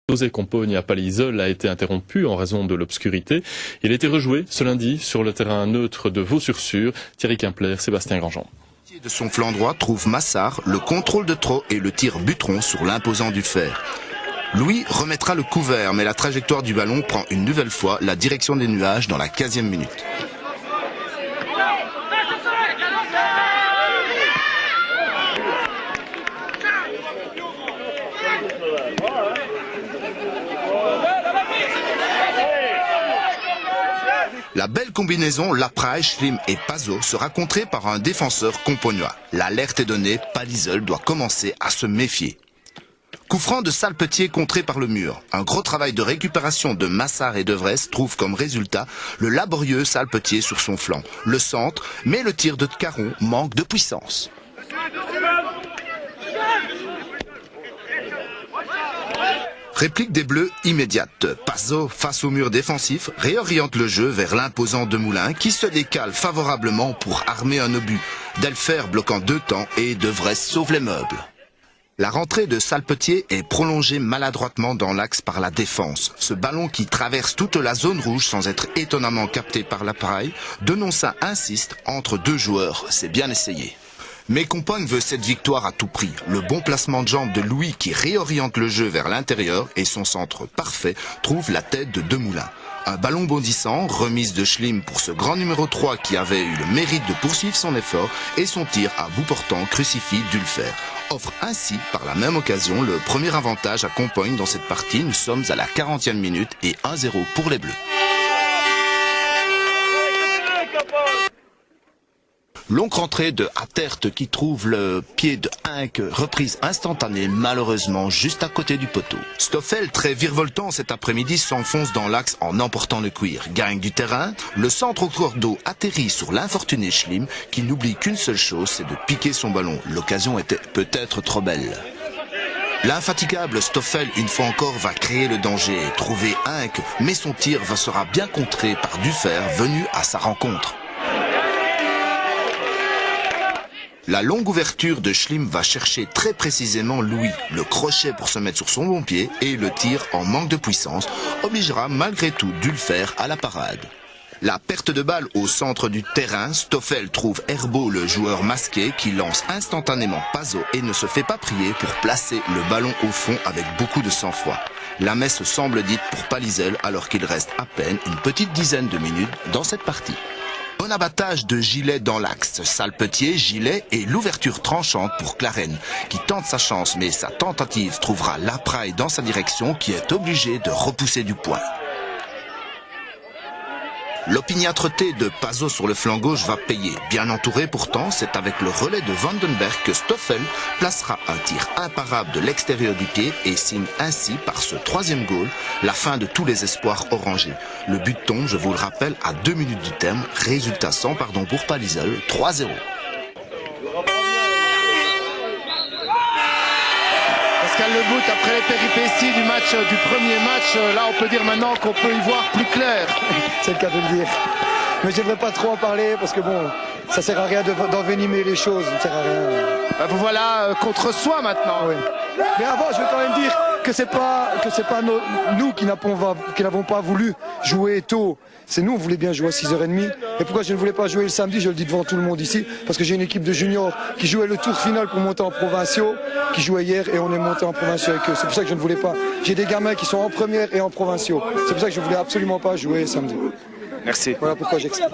José Compagne à Palaiseau a été interrompu en raison de l'obscurité. Il a été rejoué ce lundi sur le terrain neutre de Vaux-sur-Sûre. Thierry Quimper, Sébastien Grandjean. De son flanc droit trouve Massard, le contrôle de trop et le tir butteron sur l'imposant Dufer. Louis remettra le couvert, mais la trajectoire du ballon prend une nouvelle fois la direction des nuages dans la 15e minute. La belle combinaison Lapraille, Schlim et Pazot sera contrée par un défenseur compognois. L'alerte est donnée, Palaiseau doit commencer à se méfier. Coup franc de Salpetier contré par le mur. Un gros travail de récupération de Massard et Devresse trouve comme résultat le laborieux Salpetier sur son flanc. Le centre, mais le tir de Caron manque de puissance. Réplique des Bleus immédiate. Pazot, face au mur défensif, réoriente le jeu vers l'imposant Demoulin qui se décale favorablement pour armer un obus. Delfer bloquant 2 temps et Devresse sauve les meubles. La rentrée de Salpetier est prolongée maladroitement dans l'axe par la défense. Ce ballon qui traverse toute la zone rouge sans être étonnamment capté par l'appareil, Denonça insiste entre 2 joueurs. C'est bien essayé. Mais Compagne veut cette victoire à tout prix. Le bon placement de jambe de Louis qui réoriente le jeu vers l'intérieur et son centre parfait trouve la tête de Demoulin. Un ballon bondissant, remise de Schlim pour ce grand numéro 3 qui avait eu le mérite de poursuivre son effort et son tir à bout portant crucifie Dulfer. Offre ainsi par la même occasion le premier avantage à Compagne dans cette partie. Nous sommes à la 40e minute et 1-0 pour les Bleus. Longue rentrée de Attert qui trouve le pied de Hinck, reprise instantanée malheureusement juste à côté du poteau. Stoffel, très virevoltant cet après-midi, s'enfonce dans l'axe en emportant le cuir. Gagne du terrain, le centre au cours d'eau atterrit sur l'infortuné Schlim qui n'oublie qu'une seule chose, c'est de piquer son ballon. L'occasion était peut-être trop belle. L'infatigable Stoffel, une fois encore, va créer le danger et trouver Hinck, mais son tir sera bien contré par Dufer venu à sa rencontre. La longue ouverture de Schlim va chercher très précisément Louis. Le crochet pour se mettre sur son bon pied et le tir en manque de puissance obligera malgré tout Dulfer à la parade. La perte de balle au centre du terrain, Stoffel trouve Herbeau, le joueur masqué, qui lance instantanément Pazot et ne se fait pas prier pour placer le ballon au fond avec beaucoup de sang-froid. La messe semble dite pour Palaiseau alors qu'il reste à peine une petite dizaine de minutes dans cette partie. Bon abattage de Gillet dans l'axe, Salpetier, Gillet et l'ouverture tranchante pour Clarène, qui tente sa chance mais sa tentative trouvera Lapraille dans sa direction qui est obligé de repousser du point. L'opiniâtreté de Pazot sur le flanc gauche va payer. Bien entouré pourtant, c'est avec le relais de Vandenberg que Stoffel placera un tir imparable de l'extérieur du pied et signe ainsi par ce 3e goal la fin de tous les espoirs orangés. Le but tombe, je vous le rappelle, à 2 minutes du terme. Résultat sans pardon pour Palaiseau, 3-0. Pascal Lebout, après les péripéties du premier match, là on peut dire maintenant qu'on peut y voir plus clair. C'est le cas de le dire. Mais je ne devrais pas trop en parler parce que bon, ça sert à rien d'envenimer les choses, ça ne sert à rien. Vous voilà contre soi maintenant. Oui. Mais avant, je veux quand même dire que c'est pas nous qui n'avons pas voulu jouer tôt. C'est nous, on voulait bien jouer à 6h30. Et pourquoi je ne voulais pas jouer le samedi, je le dis devant tout le monde ici, parce que j'ai une équipe de juniors qui jouait le tour final pour monter en provinciaux, qui jouait hier et on est monté en provinciaux avec eux. C'est pour ça que je ne voulais pas. J'ai des gamins qui sont en première et en provinciaux. C'est pour ça que je ne voulais absolument pas jouer samedi. Merci. Voilà pourquoi j'explique.